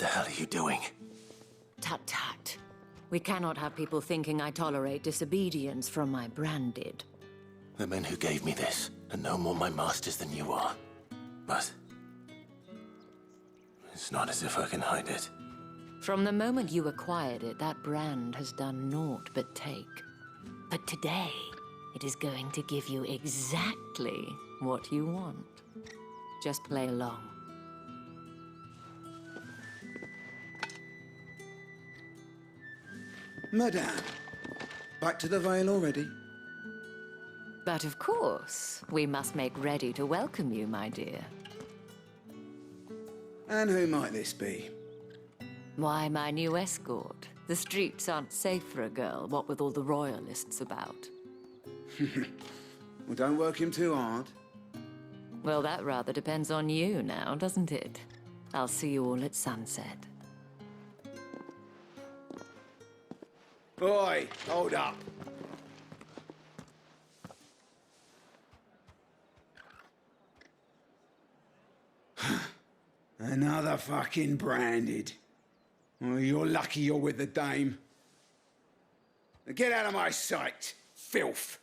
the hell are you doing? Tut-tut. We cannot have people thinking I tolerate disobedience from my branded. The men who gave me this are no more my masters than you are. But it's not as if I can hide it. From the moment you acquired it, that brand has done naught but take. But today, it is going to give you exactly what you want. Just play along. Madame, back to the Vale already? But of course, we must make ready to welcome you, my dear. And who might this be? Why, my new escort. The streets aren't safe for a girl, what with all the royalists about. Well, don't work him too hard. Well, that rather depends on you now, doesn't it? I'll see you all at sunset. Oi, hold up. Another fucking branded. Oh, you're lucky you're with the dame. Now get out of my sight, filth.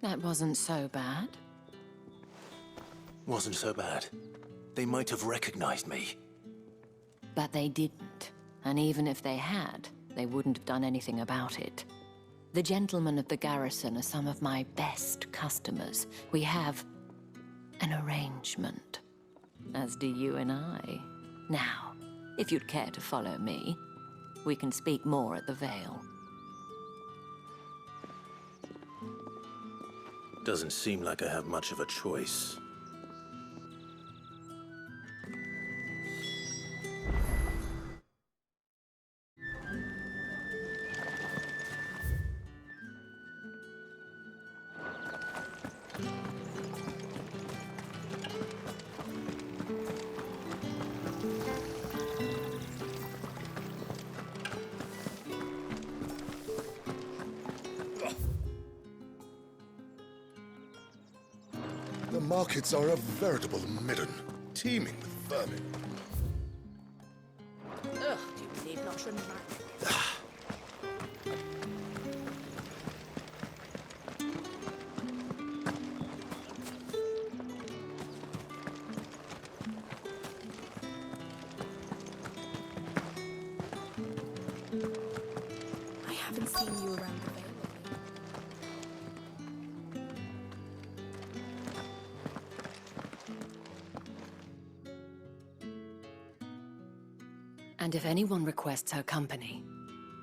That wasn't so bad. Wasn't so bad. They might have recognized me. But they didn't. And even if they had, they wouldn't have done anything about it. The gentlemen of the garrison are some of my best customers. We have an arrangement, as do you and I. Now, if you'd care to follow me, we can speak more at the Vale. Doesn't seem like I have much of a choice. The markets are a veritable midden, teeming with vermin. Ugh, do you believe not trim rack? I haven't seen you around the Vale lately. And if anyone requests her company,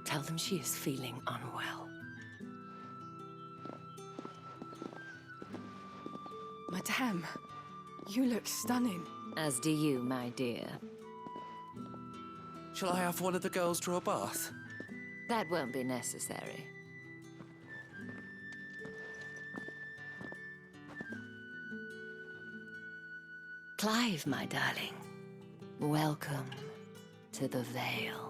tell them she is feeling unwell. Madame, you look stunning. As do you, my dear. Shall I have one of the girls draw a bath? That won't be necessary. Clive, my darling. Welcome to the Vale.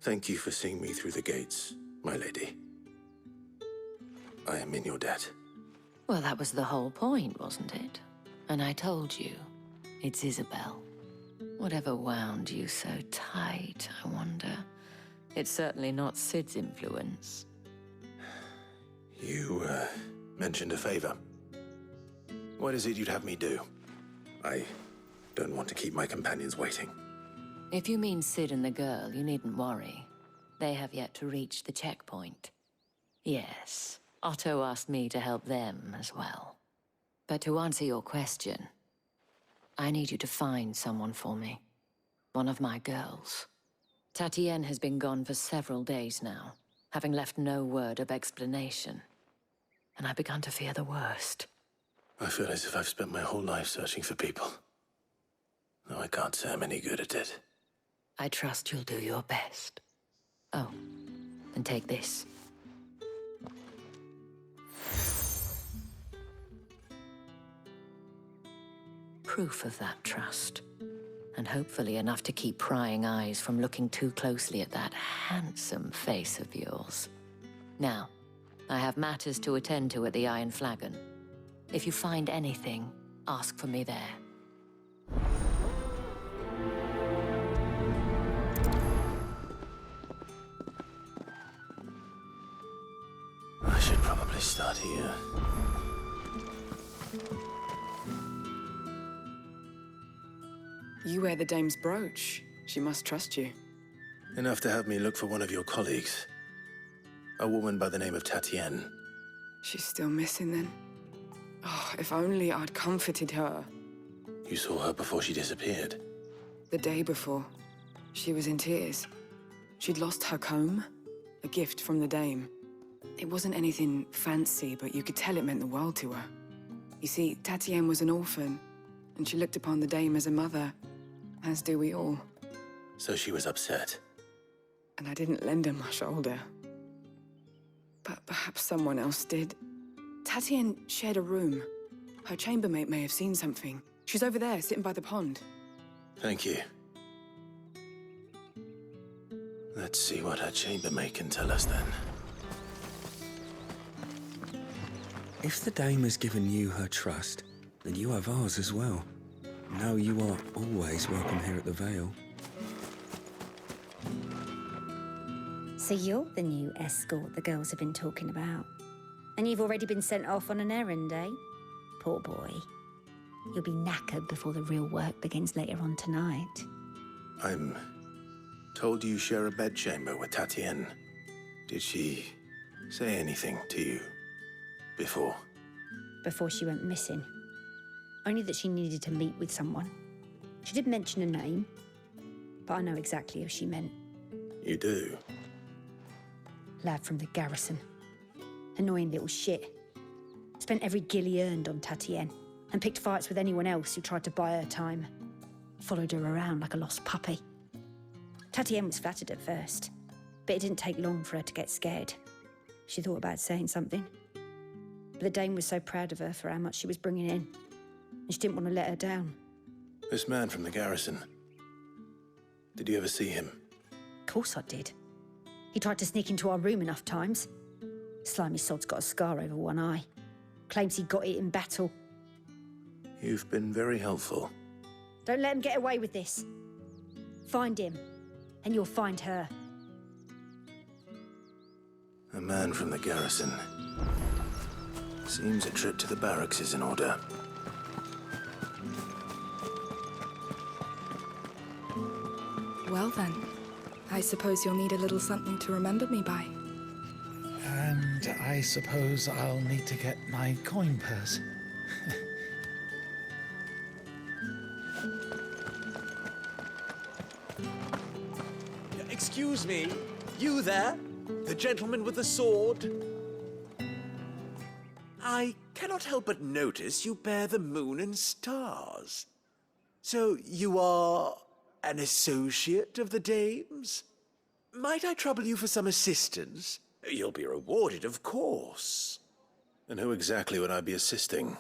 Thank you for seeing me through the gates, my lady. I am in your debt. Well, that was the whole point, wasn't it? And I told you, it's Isabel. Whatever wound you so tight, I wonder. It's certainly not Sid's influence. You, mentioned a favor. What is it you'd have me do? I don't want to keep my companions waiting. If you mean Sid and the girl, you needn't worry. They have yet to reach the checkpoint. Yes, Otto asked me to help them as well. But to answer your question, I need you to find someone for me. One of my girls. Tatienne has been gone for several days now, having left no word of explanation. And I've begun to fear the worst. I feel as if I've spent my whole life searching for people. though I can't say I'm any good at it. I trust you'll do your best. Oh, and take this. Proof of that trust. And hopefully enough to keep prying eyes from looking too closely at that handsome face of yours. Now, I have matters to attend to at the Iron Flagon. If you find anything, ask for me there. I should probably start here. You wear the dame's brooch. She must trust you. Enough to have me look for one of your colleagues. A woman by the name of Tatienne. She's still missing then. Oh, if only I'd comforted her. You saw her before she disappeared. The day before, she was in tears. She'd lost her comb, a gift from the dame. It wasn't anything fancy, but you could tell it meant the world to her. You see, Tatienne was an orphan, and she looked upon the dame as a mother, as do we all. So she was upset. And I didn't lend her my shoulder. But perhaps someone else did. Tatienne shared a room. Her chambermaid may have seen something. She's over there, sitting by the pond. Thank you. Let's see what her chambermaid can tell us then. If the dame has given you her trust, then you have ours as well. Know you are always welcome here at the Vale. So you're the new escort the girls have been talking about. And you've already been sent off on an errand, eh? Poor boy. You'll be knackered before the real work begins later on tonight. I'm told you share a bedchamber with Tatienne. Did she say anything to you before? Before she went missing. Only that she needed to meet with someone. She did mention a name, but I know exactly who she meant. You do? Lad from the garrison. Annoying little shit. Spent every guil he earned on Tatienne, and picked fights with anyone else who tried to buy her time. Followed her around like a lost puppy. Tatienne was flattered at first, but it didn't take long for her to get scared. She thought about saying something. But the dame was so proud of her for how much she was bringing in, and she didn't want to let her down. This man from the garrison. Did you ever see him? Of course I did. He tried to sneak into our room enough times. Slimy sod's got a scar over one eye. Claims he got it in battle. You've been very helpful. Don't let him get away with this. Find him, and you'll find her. A man from the garrison. Seems a trip to the barracks is in order. Well then, I suppose you'll need a little something to remember me by. And I suppose I'll need to get my coin purse. Excuse me, you there? The gentleman with the sword? I cannot help but notice you bear the moon and stars. So you are an associate of the dame's? Might I trouble you for some assistance? You'll be rewarded, of course. And who exactly would I be assisting?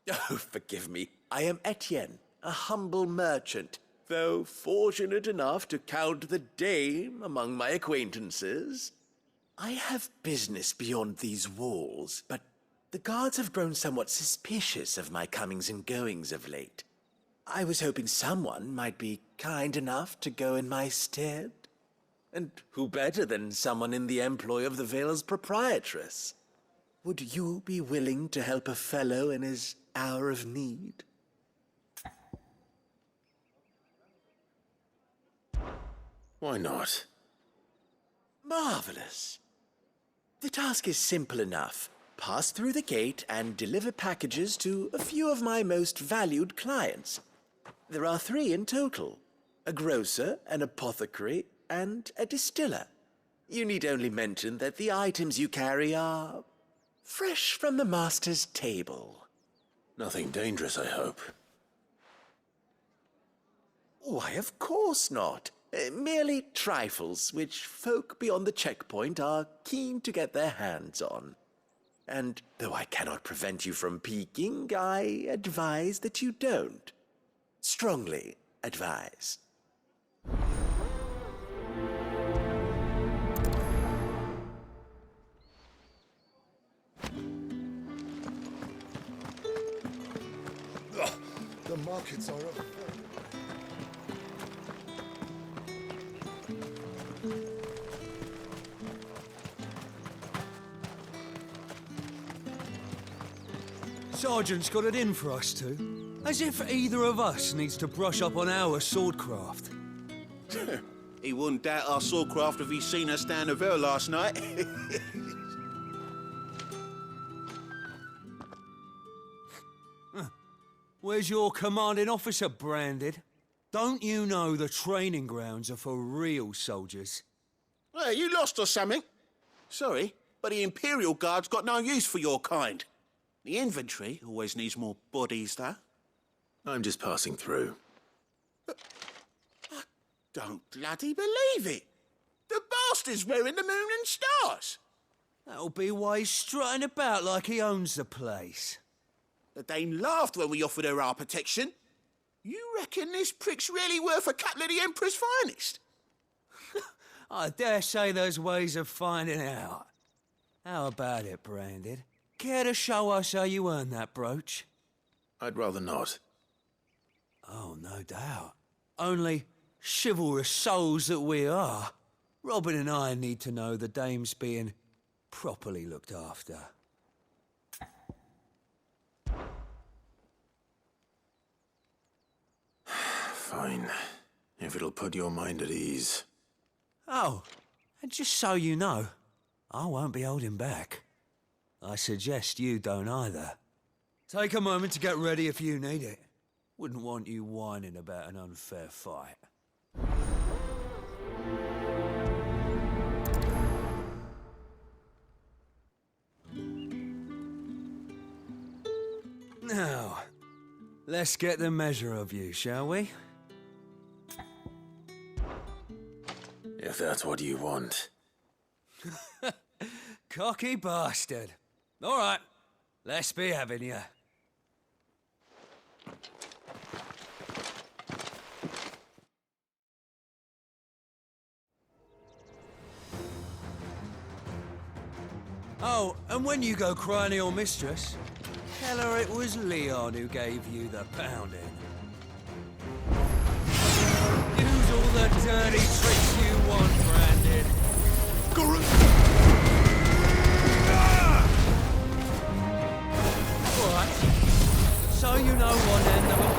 Oh, forgive me. I am Etienne, a humble merchant, though fortunate enough to count the dame among my acquaintances. I have business beyond these walls, but the guards have grown somewhat suspicious of my comings and goings of late. I was hoping someone might be kind enough to go in my stead. And who better than someone in the employ of the Vale's proprietress? Would you be willing to help a fellow in his hour of need? Why not? Marvelous. The task is simple enough. Pass through the gate and deliver packages to a few of my most valued clients. There are 3 in total: a grocer, an apothecary, and a distiller. You need only mention that the items you carry are fresh from the master's table. Nothing dangerous, I hope. Why, of course not. Merely trifles which folk beyond the checkpoint are keen to get their hands on. And though I cannot prevent you from peeking, I advise that you don't. Strongly advise. The markets are a... Sergeant's got it in for us two. As if either of us needs to brush up on our swordcraft. He wouldn't doubt our swordcraft if he'd seen us down the Vale last night. Where's your commanding officer branded? Don't you know the training grounds are for real soldiers? Hey, you lost or something? Sorry, but the Imperial Guard's got no use for your kind. The infantry always needs more bodies, though. I'm just passing through. I don't bloody believe it. The bastard's wearing the moon and stars. That'll be why he's strutting about like he owns the place. The Dame laughed when we offered her our protection. You reckon this prick's really worth a couple of the Emperor's finest? I dare say there's ways of finding out. How about it, Branded? Care to show us how you earned that brooch? I'd rather not. Oh, no doubt. Only chivalrous souls that we are, Robin and I need to know the Dame's being properly looked after. Fine. If it'll put your mind at ease. Oh, and just so you know, I won't be holding back. I suggest you don't either. Take a moment to get ready if you need it. Wouldn't want you whining about an unfair fight. Now, let's get the measure of you, shall we? If that's what you want. Cocky bastard. All right, let's be having you. Oh, and when you go crying to your mistress, tell her it was Leon who gave you the pounding. Use all the dirty tricks you want, Brandon. All right, so you know one end of it.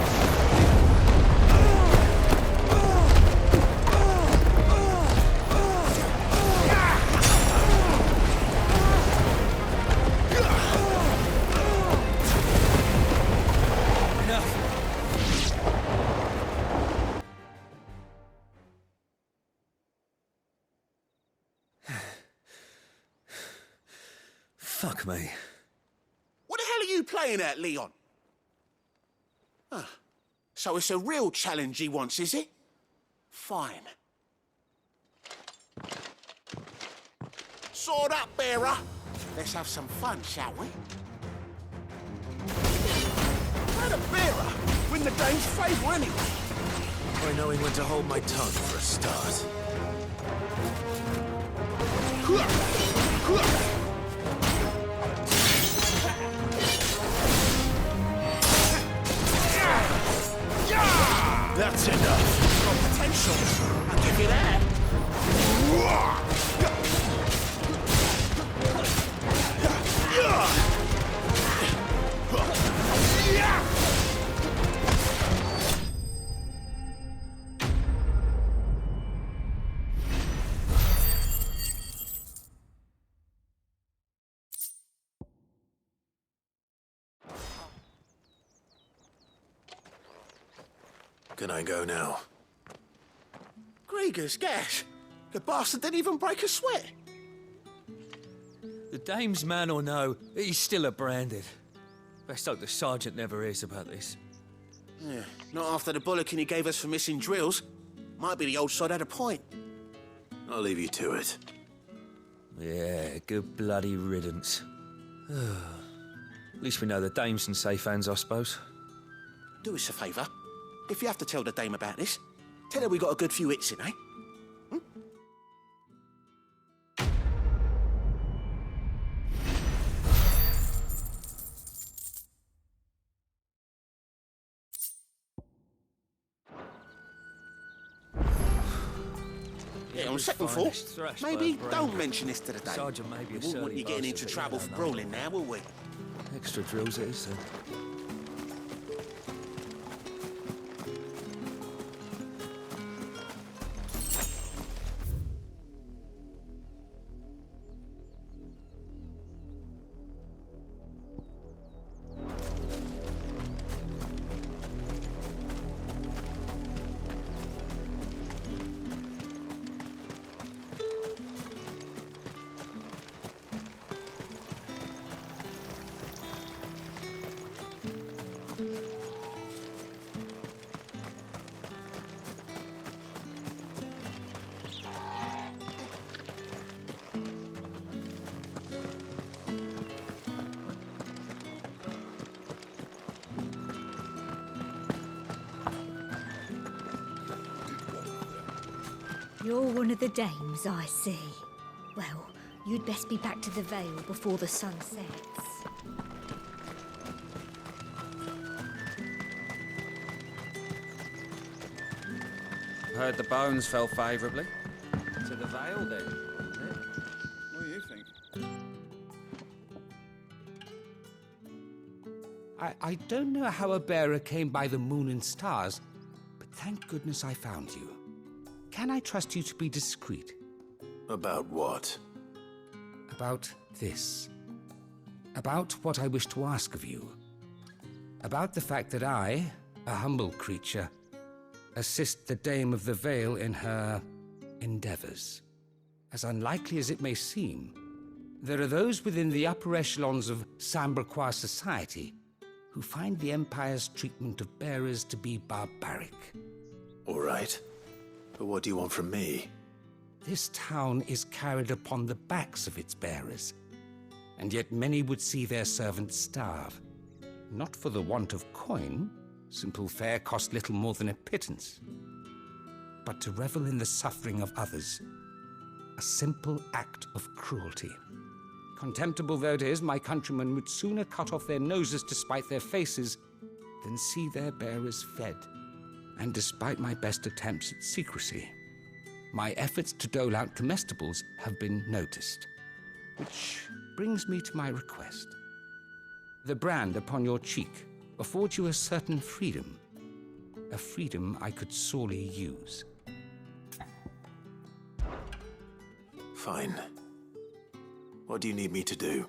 Fuck me. What the hell are you playing at, Leon? So it's a real challenge he wants, is it? Fine. Sword up, bearer. Let's have some fun, shall we? Let a bearer win the Dame's favour anyway. By knowing when to hold my tongue for a start. That's enough. Got potential. I'll give you that. Can I go now? Grieger's gas. The bastard didn't even break a sweat. The Dame's man or no, he's still a Branded. Best hope the Sergeant never hears about this. Yeah, not after the bollocking he gave us for missing drills. Might be the old sod had a point. I'll leave you to it. Yeah, good bloody riddance. At least we know the dame's in safe hands, I suppose. Do us a favour. If you have to tell the dame about this, tell her we got a good few hits in, eh? Yeah, on second thought, maybe don't mention this to the dame. Sergeant may be a We wouldn't want surly you getting into bastard, but trouble yeah, for no. brawling now, will we? Extra drills it is, then. You're one of the dames, I see. Well, you'd best be back to the Vale before the sun sets. Heard the bones fell favourably. To the Vale, then. What do you think? I don't know how a bearer came by the moon and stars, but thank goodness I found you. Can I trust you to be discreet? About what? About this. About what I wish to ask of you. About the fact that I, a humble creature, assist the Dame of the Vale in her endeavors. As unlikely as it may seem, there are those within the upper echelons of Samberquois society who find the Empire's treatment of bearers to be barbaric. All right. But what do you want from me? This town is carried upon the backs of its bearers, and yet many would see their servants starve. Not for the want of coin, simple fare cost little more than a pittance, but to revel in the suffering of others, a simple act of cruelty. Contemptible though it is, my countrymen would sooner cut off their noses to spite their faces than see their bearers fed. And despite my best attempts at secrecy, my efforts to dole out comestibles have been noticed. Which brings me to my request. The brand upon your cheek affords you a certain freedom. A freedom I could sorely use. Fine. What do you need me to do?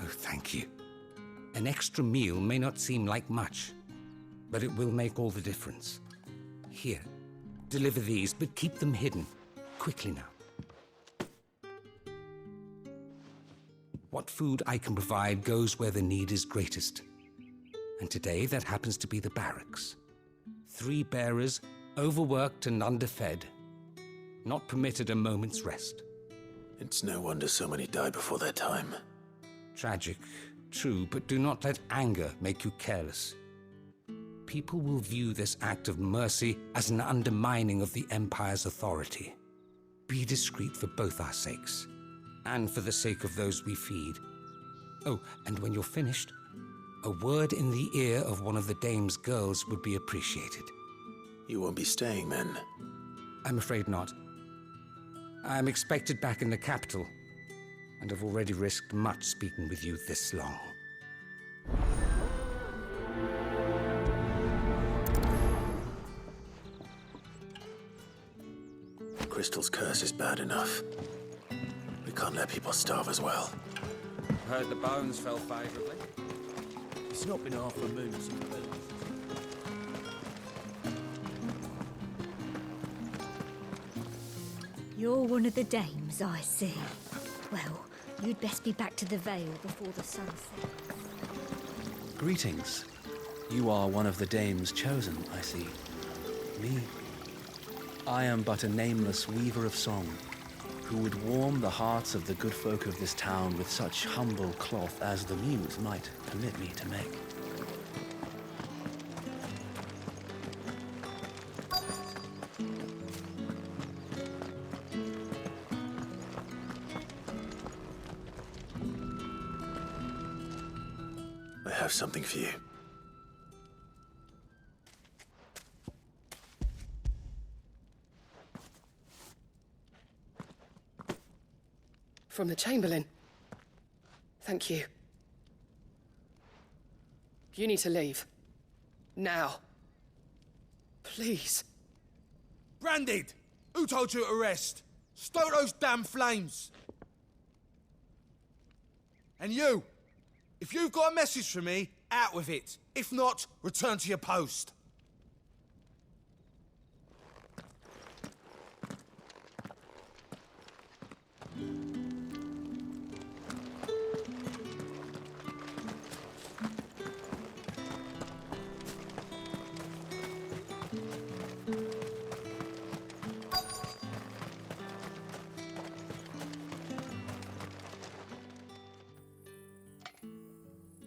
Oh, thank you. An extra meal may not seem like much, but it will make all the difference. Here, deliver these, but keep them hidden. Quickly now. What food I can provide goes where the need is greatest. And today, that happens to be the barracks. 3 bearers, overworked and underfed, not permitted a moment's rest. It's no wonder so many die before their time. Tragic, true, but do not let anger make you careless. People will view this act of mercy as an undermining of the Empire's authority. Be discreet for both our sakes, and for the sake of those we feed. Oh, and when you're finished, a word in the ear of one of the Dame's girls would be appreciated. You won't be staying then? I'm afraid not. I'm expected back in the capital, and have already risked much speaking with you this long. Crystal's curse is bad enough. We can't let people starve as well. Heard the bones fell favourably. It's not been half a moon since then. You're one of the dames, I see. Well, you'd best be back to the Vale before the sun sets. Greetings. You are one of the dames chosen, I see. Me? I am but a nameless weaver of song, who would warm the hearts of the good folk of this town with such humble cloth as the muse might permit me to make. I have something for you. From the Chamberlain. Thank you. You need to leave. Now. Please. Branded! Who told you to rest? Stoke those damn flames! And you! If you've got a message for me, out with it. If not, return to your post.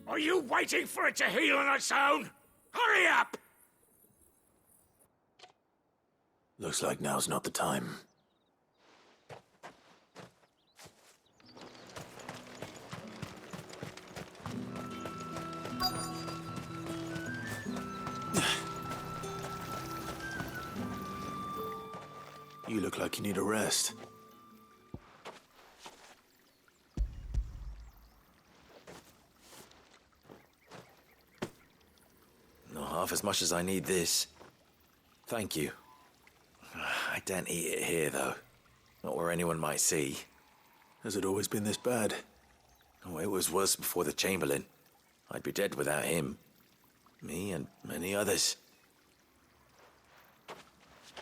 Are you waiting for it to heal on its own? Hurry up! Looks like now's not the time. You look like you need a rest. Not half as much as I need this. Thank you. I daren't eat it here, though. Not where anyone might see. Has it always been this bad? Oh, it was worse before the Chamberlain. I'd be dead without him. Me and many others.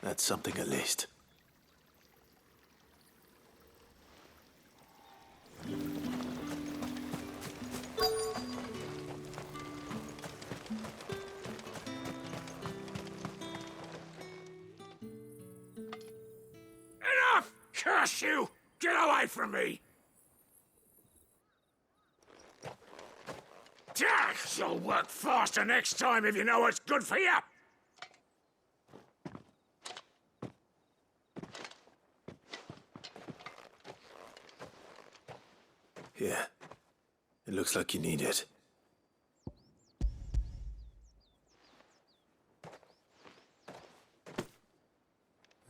That's something at least. Enough! Curse you! Get away from me! You'll work faster next time if you know what's good for you! Here. It looks like you need it.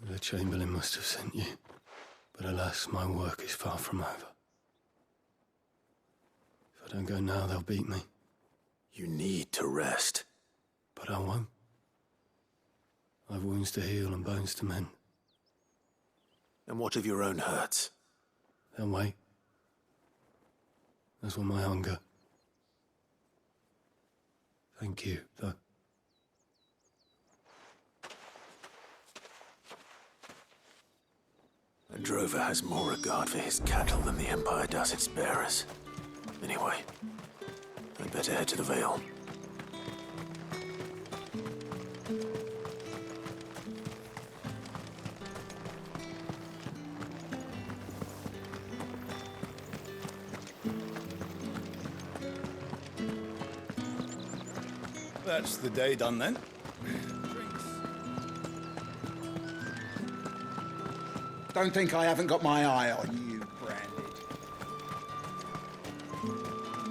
The Chamberlain must have sent you. But alas, my work is far from over. If I don't go now, they'll beat me. You need to rest. But I won't. I've wounds to heal and bones to mend. And what of your own hurts? They'll wait. As will my hunger. Thank you, though. A drover has more regard for his cattle than the Empire does its bearers. Anyway, I'd better head to the Vale. That's the day done then. Don't think I haven't got my eye on you, Branded.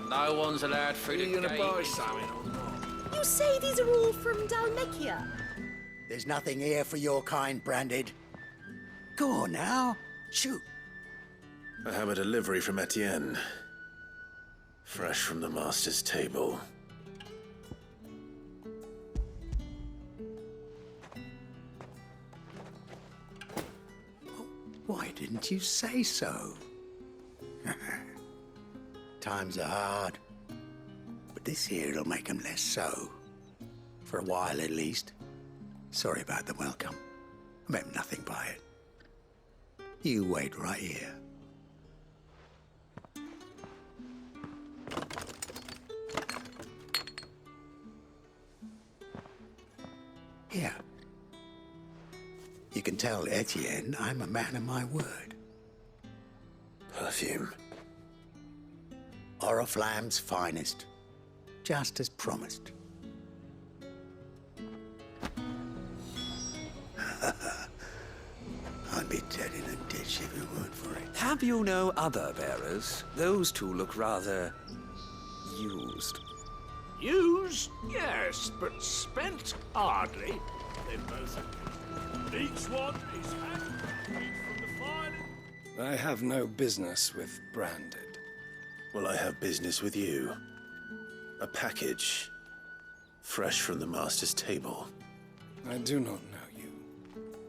No one's allowed through the gate. You say these are all from Dalmekia? There's nothing here for your kind, Branded. Go on now. Shoot. I have a delivery from Etienne. Fresh from the Master's table. Why didn't you say so? Times are hard. But this here'll make 'em less so. For a while, at least. Sorry about the welcome. I meant nothing by it. You wait right here. Here. You can tell Etienne I'm a man of my word. Perfume. Oriflamme's finest. Just as promised. I'd be dead in a ditch if it weren't for it. Have you no other bearers? Those two look rather used. Used? Yes, but spent hardly. They both. Each one is handmade from the finest. I have no business with Branded. Well, I have business with you. A package. Fresh from the master's table. I do not know you.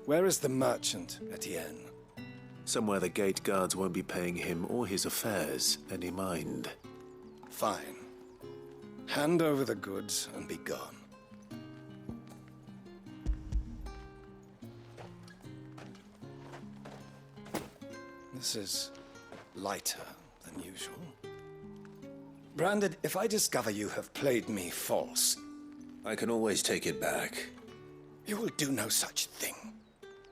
Where is the merchant, Etienne? Somewhere the gate guards won't be paying him or his affairs any mind. Fine. Hand over the goods and be gone. This is lighter than usual. Branded, if I discover you have played me false... I can always take it back. You will do no such thing.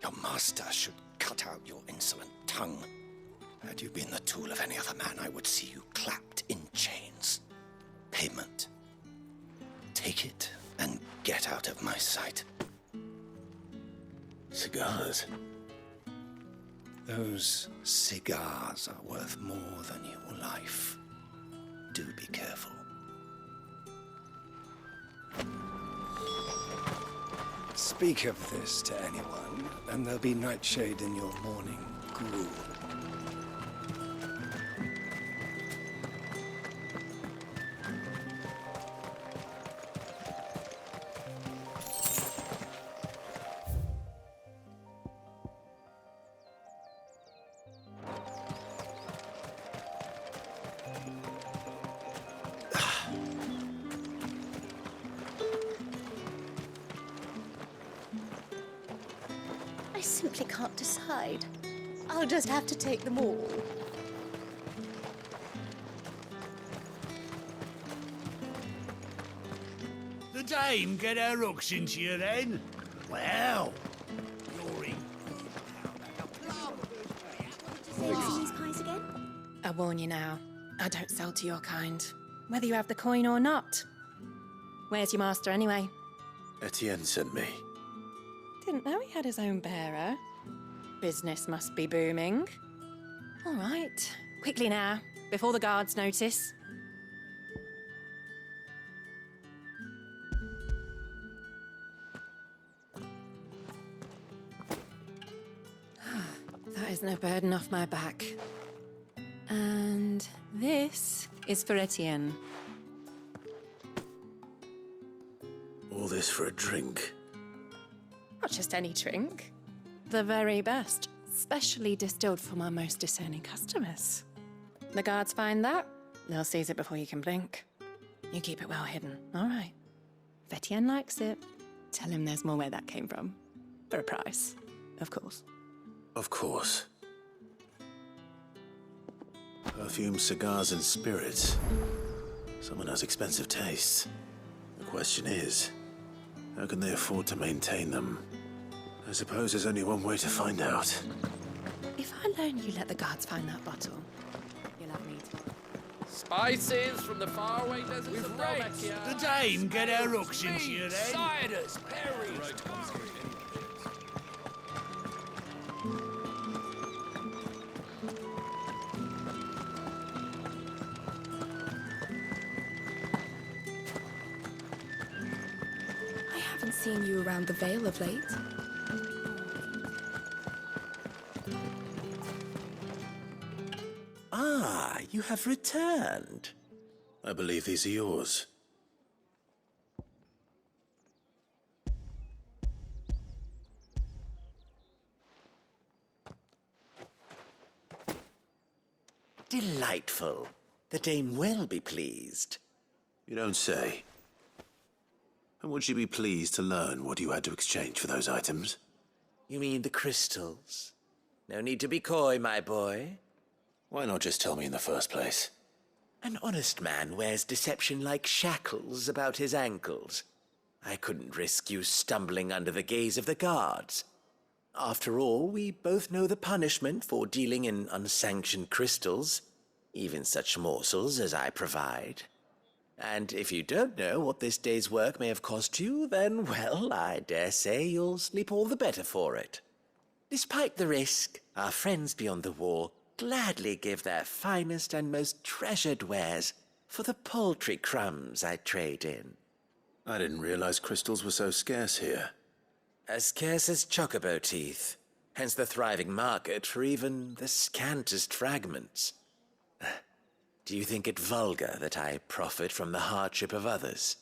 Your master should cut out your insolent tongue. Had you been the tool of any other man, I would see you clapped in chains. Payment. Take it and get out of my sight. Cigars? Those cigars are worth more than your life. Do be careful. Speak of this to anyone, and there'll be nightshade in your morning gruel. I simply can't decide. I'll just have to take them all. The dame get her hooks into you then? Well, you're in. Say these pies again? I warn you now, I don't sell to your kind, whether you have the coin or not. Where's your master anyway? Etienne sent me. Didn't know he had his own bearer. Business must be booming. All right, quickly now, before the guards notice. That is no burden off my back. And this is for Etienne. All this for a drink. Not just any drink. The very best, specially distilled for my most discerning customers. The guards find that, they'll seize it before you can blink. You keep it well hidden, all right? If Etienne likes it, tell him there's more where that came from. For a price, of course. Of course. Perfume, cigars, and spirits. Someone has expensive tastes. The question is, how can they afford to maintain them? I suppose there's only one way to find out. If I loan you let the guards find that bottle, you'll have me to... Spices from the faraway deserts of Dalmekia. The dame get her hooks into you then? Ciders, berries, I haven't seen you around the Vale of late. Ah, you have returned. I believe these are yours. Delightful. The dame will be pleased. You don't say. And would she be pleased to learn what you had to exchange for those items? You mean the crystals? No need to be coy, my boy. Why not just tell me in the first place? An honest man wears deception like shackles about his ankles. I couldn't risk you stumbling under the gaze of the guards. After all, we both know the punishment for dealing in unsanctioned crystals, even such morsels as I provide. And if you don't know what this day's work may have cost you, then, well, I dare say you'll sleep all the better for it. Despite the risk, our friends beyond the wall gladly give their finest and most treasured wares for the paltry crumbs I trade in. I didn't realize crystals were so scarce here. As scarce as chocobo teeth, hence the thriving market for even the scantest fragments. Do you think it vulgar that I profit from the hardship of others?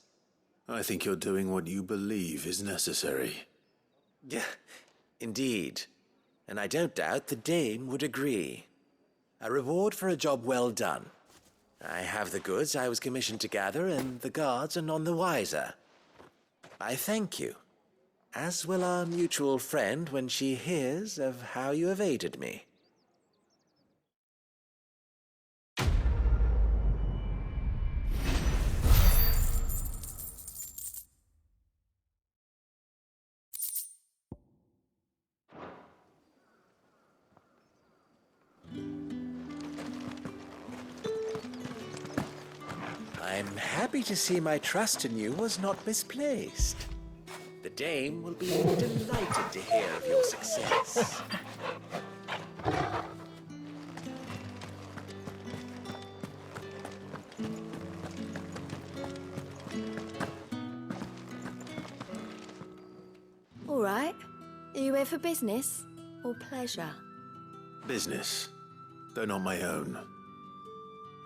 I think you're doing what you believe is necessary. Yeah, indeed. And I don't doubt the Dame would agree. A reward for a job well done. I have the goods I was commissioned to gather, and the guards are none the wiser. I thank you, as will our mutual friend when she hears of how you have aided me. I'm happy to see my trust in you was not misplaced. The Dame will be delighted to hear of your success. All right. Are you here for business or pleasure? Business, though not my own.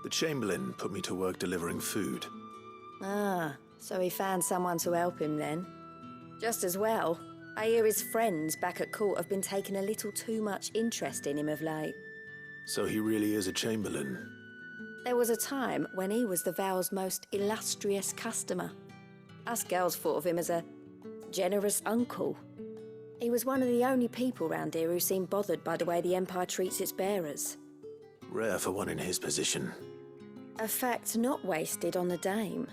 The Chamberlain put me to work delivering food. Ah, so he found someone to help him then. Just as well. I hear his friends back at court have been taking a little too much interest in him of late. So he really is a Chamberlain. There was a time when he was the Vale's most illustrious customer. Us girls thought of him as a generous uncle. He was one of the only people round here who seemed bothered by the way the Empire treats its bearers. Rare for one in his position. A fact not wasted on the Dame.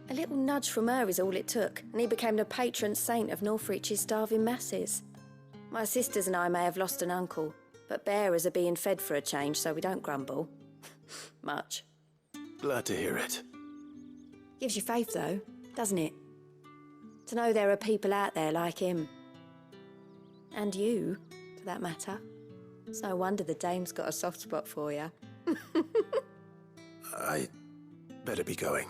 A little nudge from her is all it took, and he became the patron saint of Northreach's starving masses. My sisters and I may have lost an uncle, but bearers are being fed for a change, so we don't grumble. Much. Glad to hear it. Gives you faith, though, doesn't it? To know there are people out there like him. And you, for that matter. It's no wonder the Dame's got a soft spot for you. I better be going.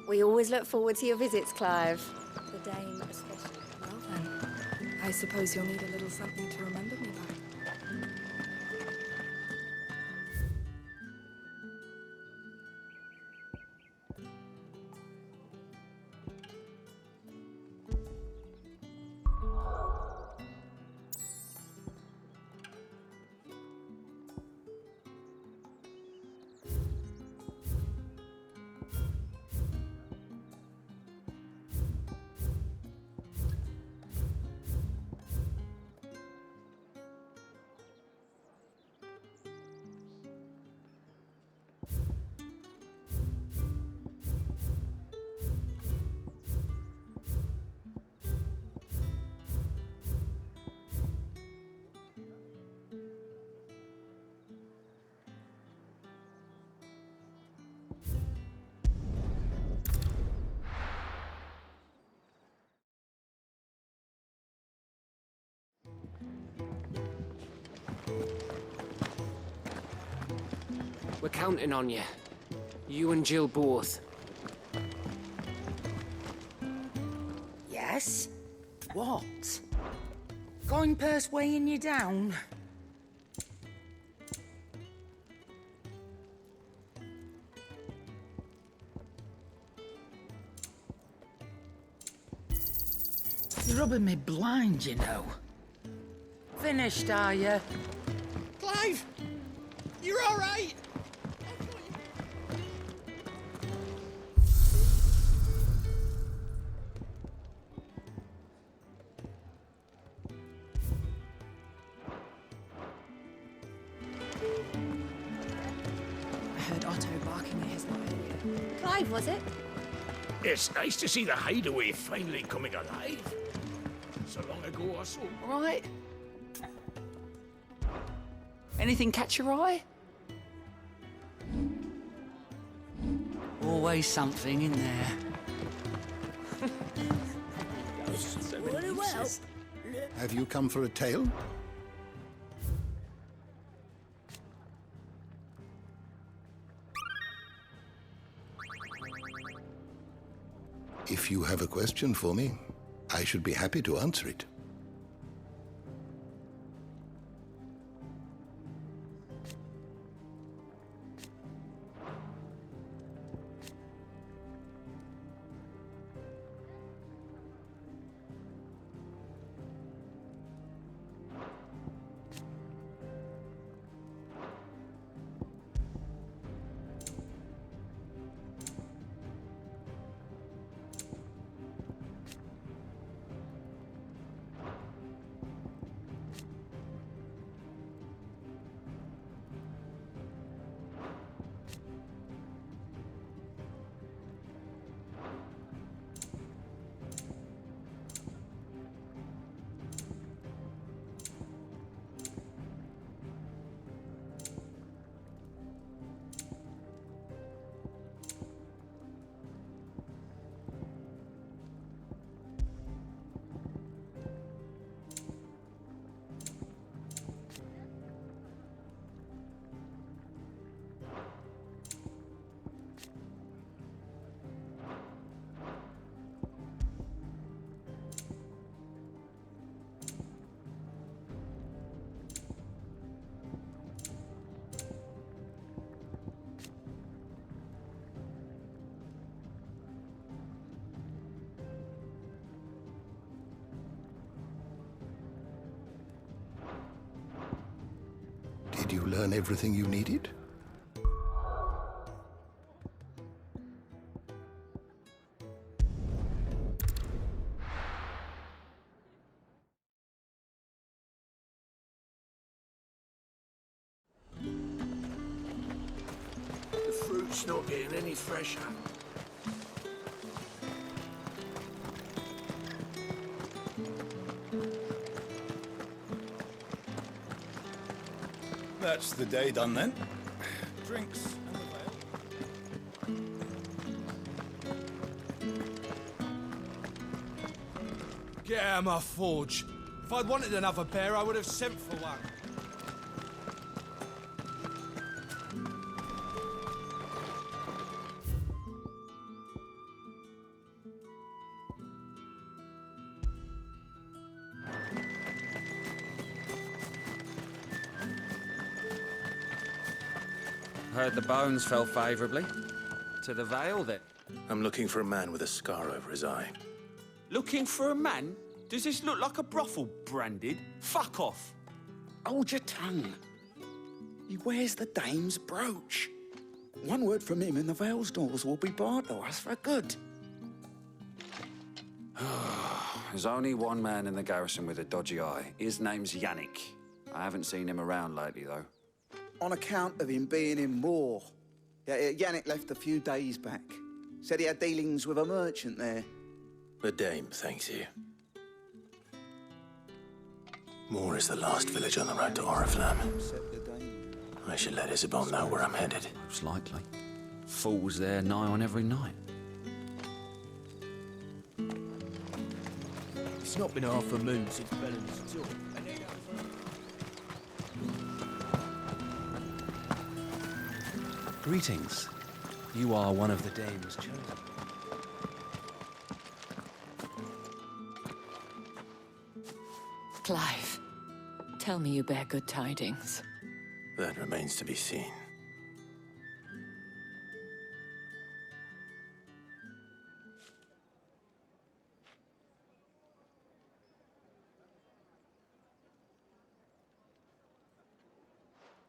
We always look forward to your visits, Clive. The Dame especially. Well then, I suppose you'll need a little something to remember me by. We're counting on you. You and Jill both. Yes? What? Coin purse weighing you down? You're rubbing me blind, you know. Finished, are you? Clive! You're all right! heard Otto barking at his lion. Clive, was it? It's nice to see the hideaway finally coming alive. So long ago or so. Right. Anything catch your eye? Always something in there. Have you come for a tale? If you have a question for me, I should be happy to answer it. Did you learn everything you needed? The fruit's not getting any fresher. That's the day done then. Drinks and Get out of my forge. If I'd wanted another bear, I would have sent for one. Heard the bones fell favourably. To the Vale, then. I'm looking for a man with a scar over his eye. Looking for a man? Does this look like a brothel, Branded? Fuck off! Hold your tongue. He wears the dame's brooch. One word from him and the Vale's doors will be barred to us for good. There's only one man in the garrison with a dodgy eye. His name's Yannick. I haven't seen him around lately, though. On account of him being in war. Yannick left a few days back. Said he had dealings with a merchant there. The dame thanks you. Moor is the last village on the road to Oriflamme. I should let Isabel know where I'm headed. Most likely. Fools there nigh on every night. It's not been half a moon since Bellen's tour. Greetings. You are one of the dames chosen. Clive, tell me you bear good tidings. That remains to be seen.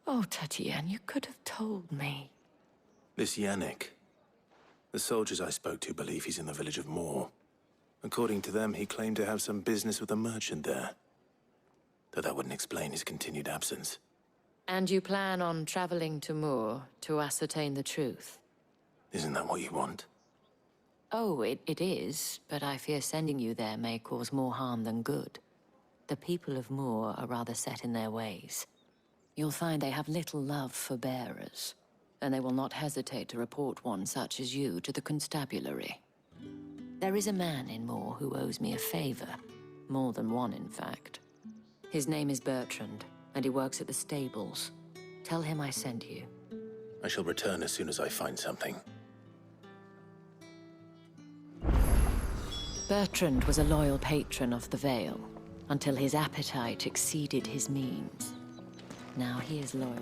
Oh, Tatienne, you could have told me. This Yannick. The soldiers I spoke to believe he's in the village of Moor. According to them, he claimed to have some business with a merchant there. Though that wouldn't explain his continued absence. And you plan on traveling to Moor to ascertain the truth? Isn't that what you want? Oh, it is, but I fear sending you there may cause more harm than good. The people of Moor are rather set in their ways. You'll find they have little love for bearers, and they will not hesitate to report one such as you to the constabulary. There is a man in Moor who owes me a favor. More than one, in fact. His name is Bertrand, and he works at the stables. Tell him I sent you. I shall return as soon as I find something. Bertrand was a loyal patron of the Vale, until his appetite exceeded his means. Now he is loyal.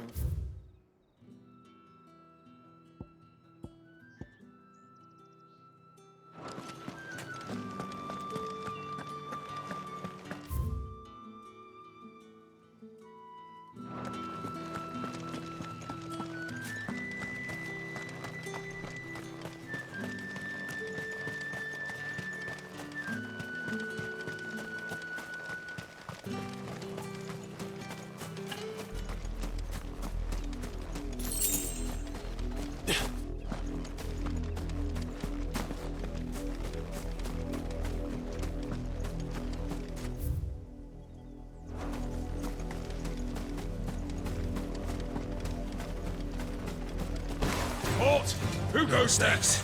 Halt! Who goes next?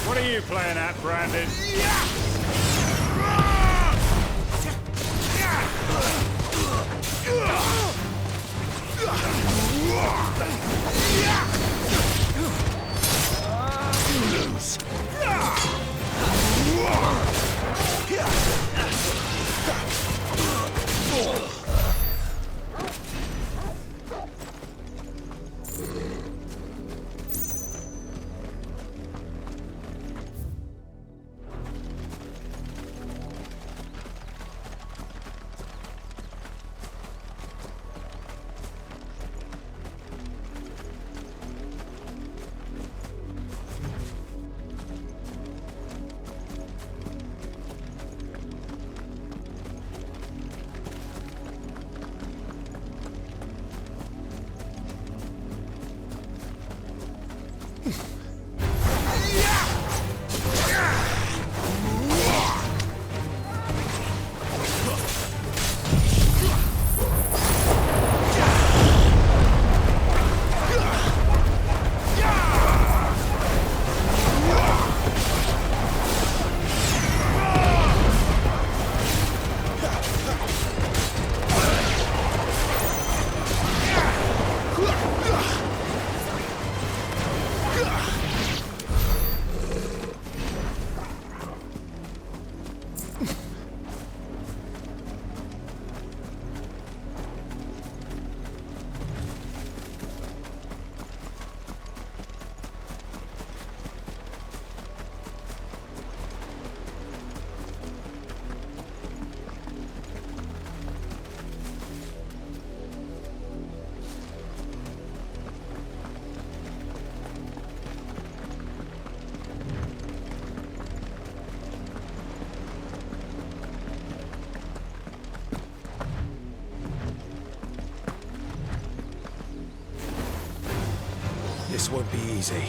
What are you playing at, Brandon? This won't be easy.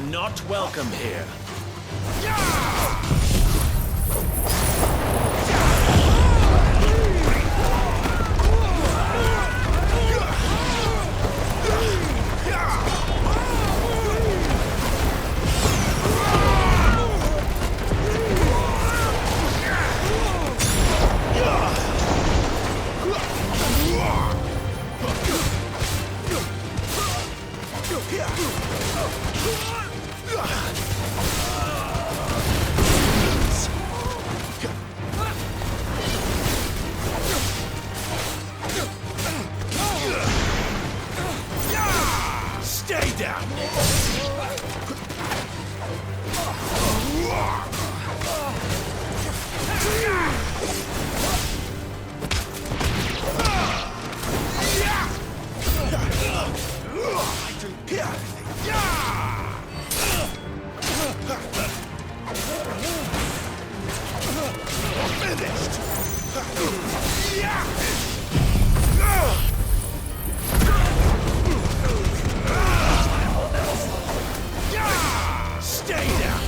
not welcome here. Stay down! Finished! Stay down!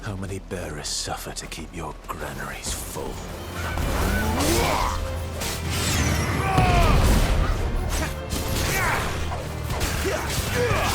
How many bearers suffer to keep your granaries full? Yeah!